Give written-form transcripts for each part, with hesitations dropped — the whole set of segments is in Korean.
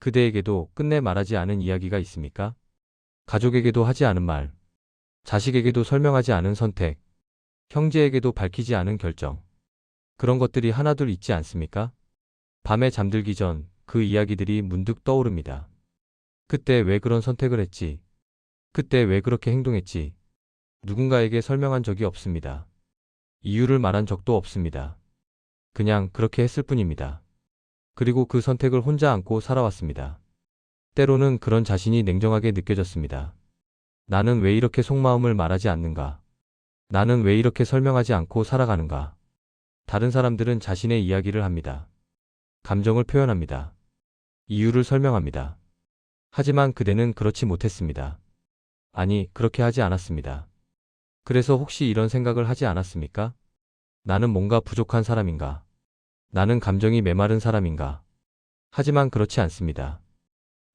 그대에게도 끝내 말하지 않은 이야기가 있습니까? 가족에게도 하지 않은 말, 자식에게도 설명하지 않은 선택, 형제에게도 밝히지 않은 결정. 그런 것들이 하나둘 있지 않습니까? 밤에 잠들기 전 그 이야기들이 문득 떠오릅니다. 그때 왜 그런 선택을 했지? 그때 왜 그렇게 행동했지? 누군가에게 설명한 적이 없습니다. 이유를 말한 적도 없습니다. 그냥 그렇게 했을 뿐입니다. 그리고 그 선택을 혼자 안고 살아왔습니다. 때로는 그런 자신이 냉정하게 느껴졌습니다. 나는 왜 이렇게 속마음을 말하지 않는가? 나는 왜 이렇게 설명하지 않고 살아가는가? 다른 사람들은 자신의 이야기를 합니다. 감정을 표현합니다. 이유를 설명합니다. 하지만 그대는 그렇지 못했습니다. 아니, 그렇게 하지 않았습니다. 그래서 혹시 이런 생각을 하지 않았습니까? 나는 뭔가 부족한 사람인가? 나는 감정이 메마른 사람인가? 하지만 그렇지 않습니다.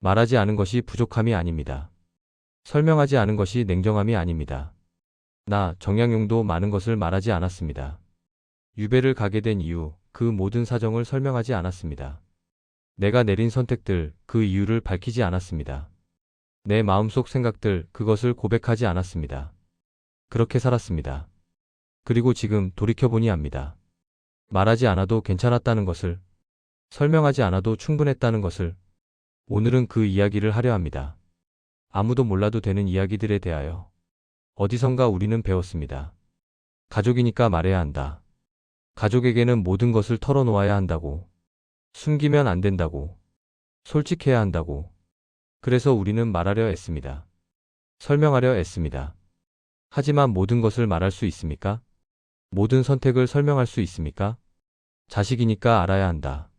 말하지 않은 것이 부족함이 아닙니다. 설명하지 않은 것이 냉정함이 아닙니다. 나 정약용도 많은 것을 말하지 않았습니다. 유배를 가게 된 이유, 그 모든 사정을 설명하지 않았습니다. 내가 내린 선택들, 그 이유를 밝히지 않았습니다. 내 마음속 생각들, 그것을 고백하지 않았습니다. 그렇게 살았습니다. 그리고 지금 돌이켜보니 압니다. 말하지 않아도 괜찮았다는 것을, 설명하지 않아도 충분했다는 것을, 오늘은 그 이야기를 하려 합니다. 아무도 몰라도 되는 이야기들에 대하여. 어디선가 우리는 배웠습니다. 가족이니까 말해야 한다. 가족에게는 모든 것을 털어놓아야 한다고. 숨기면 안 된다고. 솔직해야 한다고. 그래서 우리는 말하려 애씁니다. 설명하려 애씁니다. 하지만 모든 것을 말할 수 있습니까? 모든 선택을 설명할 수 있습니까? 자식이니까 알아야 한다.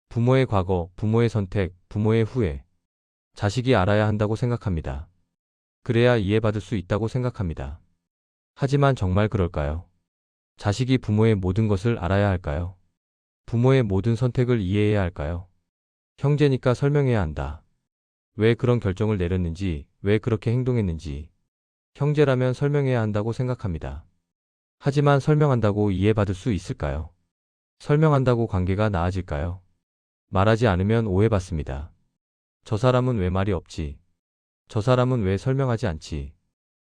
부모의 과거, 부모의 선택, 부모의 후회. 자식이 알아야 한다고 생각합니다. 그래야 이해받을 수 있다고 생각합니다. 하지만 정말 그럴까요? 자식이 부모의 모든 것을 알아야 할까요? 부모의 모든 선택을 이해해야 할까요? 형제니까 설명해야 한다. 왜 그런 결정을 내렸는지, 왜 그렇게 행동했는지. 형제라면 설명해야 한다고 생각합니다. 하지만 설명한다고 이해받을 수 있을까요? 설명한다고 관계가 나아질까요? 말하지 않으면 오해받습니다. 저 사람은 왜 말이 없지? 저 사람은 왜 설명하지 않지?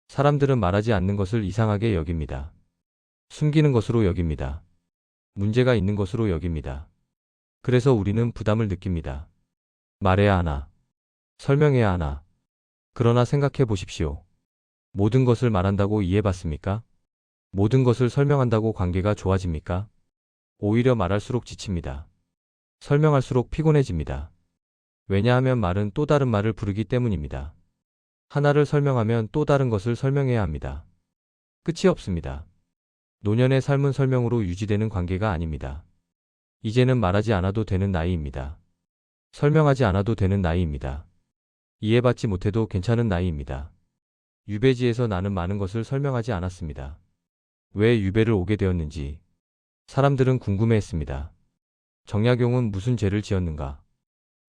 사람들은 말하지 않는 것을 이상하게 여깁니다. 숨기는 것으로 여깁니다. 문제가 있는 것으로 여깁니다. 그래서 우리는 부담을 느낍니다. 말해야 하나? 설명해야 하나? 그러나 생각해 보십시오. 모든 것을 말한다고 이해받습니까? 모든 것을 설명한다고 관계가 좋아집니까? 오히려 말할수록 지칩니다. 설명할수록 피곤해집니다. 왜냐하면 말은 또 다른 말을 부르기 때문입니다. 하나를 설명하면 또 다른 것을 설명해야 합니다. 끝이 없습니다. 노년의 삶은 설명으로 유지되는 관계가 아닙니다. 이제는 말하지 않아도 되는 나이입니다. 설명하지 않아도 되는 나이입니다. 이해받지 못해도 괜찮은 나이입니다. 유배지에서 나는 많은 것을 설명하지 않았습니다. 왜 유배를 오게 되었는지 사람들은 궁금해했습니다. 정약용은 무슨 죄를 지었는가?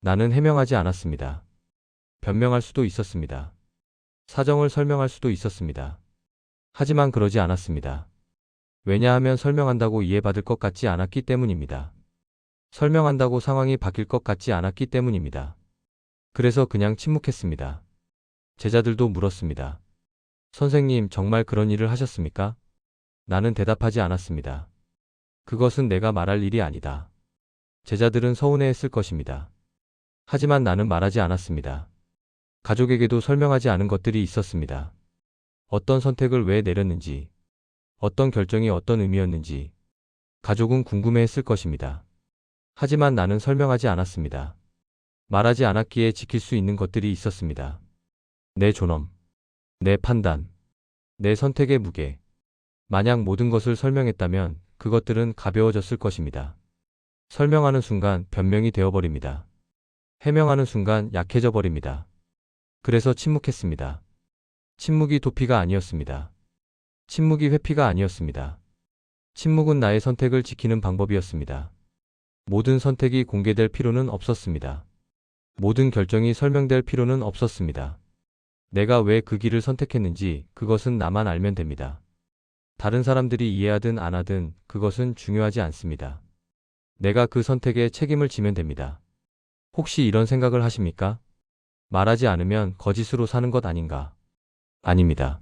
나는 해명하지 않았습니다. 변명할 수도 있었습니다. 사정을 설명할 수도 있었습니다. 하지만 그러지 않았습니다. 왜냐하면 설명한다고 이해받을 것 같지 않았기 때문입니다. 설명한다고 상황이 바뀔 것 같지 않았기 때문입니다. 그래서 그냥 침묵했습니다. 제자들도 물었습니다. 선생님, 정말 그런 일을 하셨습니까? 나는 대답하지 않았습니다. 그것은 내가 말할 일이 아니다. 제자들은 서운해했을 것입니다. 하지만 나는 말하지 않았습니다. 가족에게도 설명하지 않은 것들이 있었습니다. 어떤 선택을 왜 내렸는지, 어떤 결정이 어떤 의미였는지, 가족은 궁금해했을 것입니다. 하지만 나는 설명하지 않았습니다. 말하지 않았기에 지킬 수 있는 것들이 있었습니다. 내 존엄, 내 판단, 내 선택의 무게. 만약 모든 것을 설명했다면 그것들은 가벼워졌을 것입니다. 설명하는 순간 변명이 되어버립니다. 해명하는 순간 약해져 버립니다. 그래서 침묵했습니다. 침묵이 도피가 아니었습니다. 침묵이 회피가 아니었습니다. 침묵은 나의 선택을 지키는 방법이었습니다. 모든 선택이 공개될 필요는 없었습니다. 모든 결정이 설명될 필요는 없었습니다. 내가 왜 그 길을 선택했는지 그것은 나만 알면 됩니다. 다른 사람들이 이해하든 안 하든 그것은 중요하지 않습니다. 내가 그 선택에 책임을 지면 됩니다. 혹시 이런 생각을 하십니까? 말하지 않으면 거짓으로 사는 것 아닌가? 아닙니다.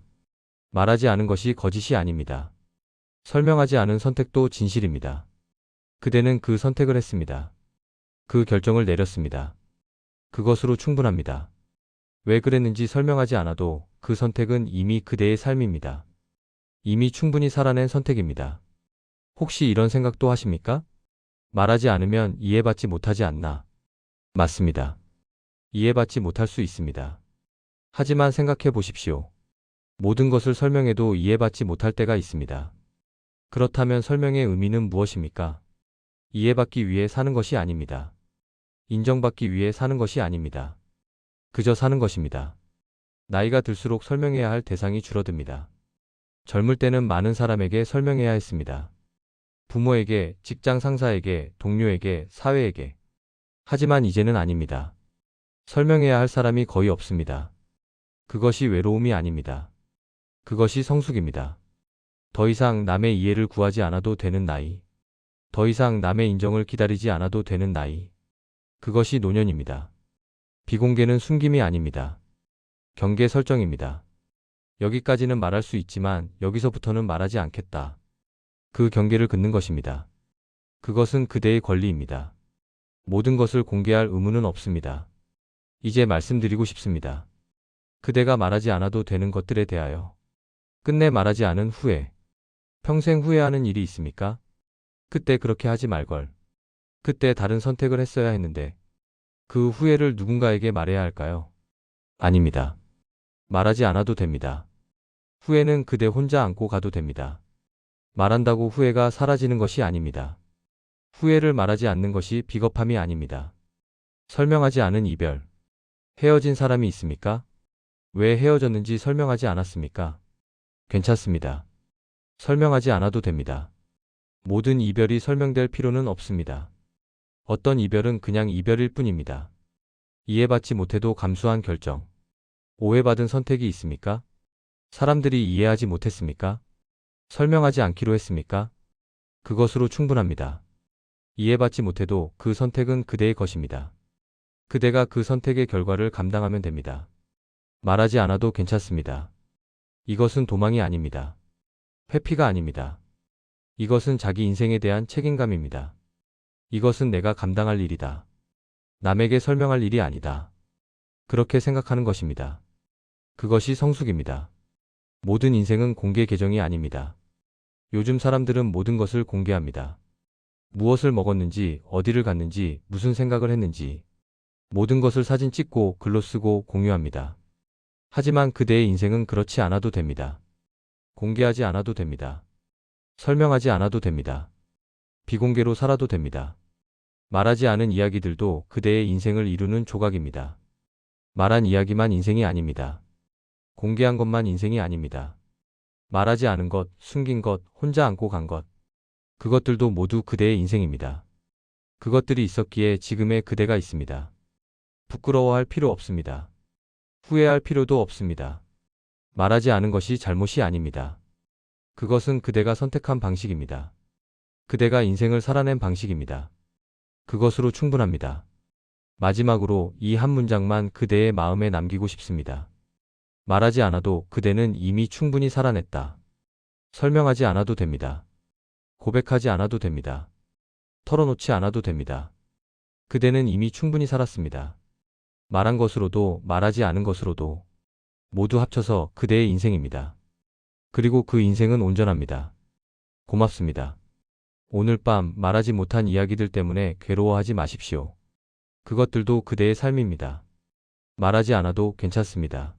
말하지 않은 것이 거짓이 아닙니다. 설명하지 않은 선택도 진실입니다. 그대는 그 선택을 했습니다. 그 결정을 내렸습니다. 그것으로 충분합니다. 왜 그랬는지 설명하지 않아도 그 선택은 이미 그대의 삶입니다. 이미 충분히 살아낸 선택입니다. 혹시 이런 생각도 하십니까? 말하지 않으면 이해받지 못하지 않나? 맞습니다. 이해받지 못할 수 있습니다. 하지만 생각해 보십시오. 모든 것을 설명해도 이해받지 못할 때가 있습니다. 그렇다면 설명의 의미는 무엇입니까? 이해받기 위해 사는 것이 아닙니다. 인정받기 위해 사는 것이 아닙니다. 그저 사는 것입니다. 나이가 들수록 설명해야 할 대상이 줄어듭니다. 젊을 때는 많은 사람에게 설명해야 했습니다. 부모에게, 직장 상사에게, 동료에게, 사회에게. 하지만 이제는 아닙니다. 설명해야 할 사람이 거의 없습니다. 그것이 외로움이 아닙니다. 그것이 성숙입니다. 더 이상 남의 이해를 구하지 않아도 되는 나이. 더 이상 남의 인정을 기다리지 않아도 되는 나이. 그것이 노년입니다. 비공개는 숨김이 아닙니다. 경계 설정입니다. 여기까지는 말할 수 있지만 여기서부터는 말하지 않겠다. 그 경계를 긋는 것입니다. 그것은 그대의 권리입니다. 모든 것을 공개할 의무는 없습니다. 이제 말씀드리고 싶습니다. 그대가 말하지 않아도 되는 것들에 대하여. 끝내 말하지 않은 후회. 평생 후회하는 일이 있습니까? 그때 그렇게 하지 말걸. 그때 다른 선택을 했어야 했는데. 그 후회를 누군가에게 말해야 할까요? 아닙니다. 말하지 않아도 됩니다. 후회는 그대 혼자 안고 가도 됩니다. 말한다고 후회가 사라지는 것이 아닙니다. 후회를 말하지 않는 것이 비겁함이 아닙니다. 설명하지 않은 이별. 헤어진 사람이 있습니까? 왜 헤어졌는지 설명하지 않았습니까? 괜찮습니다. 설명하지 않아도 됩니다. 모든 이별이 설명될 필요는 없습니다. 어떤 이별은 그냥 이별일 뿐입니다. 이해받지 못해도 감수한 결정. 오해받은 선택이 있습니까? 사람들이 이해하지 못했습니까? 설명하지 않기로 했습니까? 그것으로 충분합니다. 이해받지 못해도 그 선택은 그대의 것입니다. 그대가 그 선택의 결과를 감당하면 됩니다. 말하지 않아도 괜찮습니다. 이것은 도망이 아닙니다. 회피가 아닙니다. 이것은 자기 인생에 대한 책임감입니다. 이것은 내가 감당할 일이다. 남에게 설명할 일이 아니다. 그렇게 생각하는 것입니다. 그것이 성숙입니다. 모든 인생은 공개 계정이 아닙니다. 요즘 사람들은 모든 것을 공개합니다. 무엇을 먹었는지, 어디를 갔는지, 무슨 생각을 했는지. 모든 것을 사진 찍고 글로 쓰고 공유합니다. 하지만 그대의 인생은 그렇지 않아도 됩니다. 공개하지 않아도 됩니다. 설명하지 않아도 됩니다. 비공개로 살아도 됩니다. 말하지 않은 이야기들도 그대의 인생을 이루는 조각입니다. 말한 이야기만 인생이 아닙니다. 공개한 것만 인생이 아닙니다. 말하지 않은 것, 숨긴 것, 혼자 안고 간 것. 그것들도 모두 그대의 인생입니다. 그것들이 있었기에 지금의 그대가 있습니다. 부끄러워할 필요 없습니다. 후회할 필요도 없습니다. 말하지 않은 것이 잘못이 아닙니다. 그것은 그대가 선택한 방식입니다. 그대가 인생을 살아낸 방식입니다. 그것으로 충분합니다. 마지막으로 이 한 문장만 그대의 마음에 남기고 싶습니다. 말하지 않아도 그대는 이미 충분히 살아냈다. 설명하지 않아도 됩니다. 고백하지 않아도 됩니다. 털어놓지 않아도 됩니다. 그대는 이미 충분히 살았습니다. 말한 것으로도 말하지 않은 것으로도 모두 합쳐서 그대의 인생입니다. 그리고 그 인생은 온전합니다. 고맙습니다. 오늘 밤 말하지 못한 이야기들 때문에 괴로워하지 마십시오. 그것들도 그대의 삶입니다. 말하지 않아도 괜찮습니다.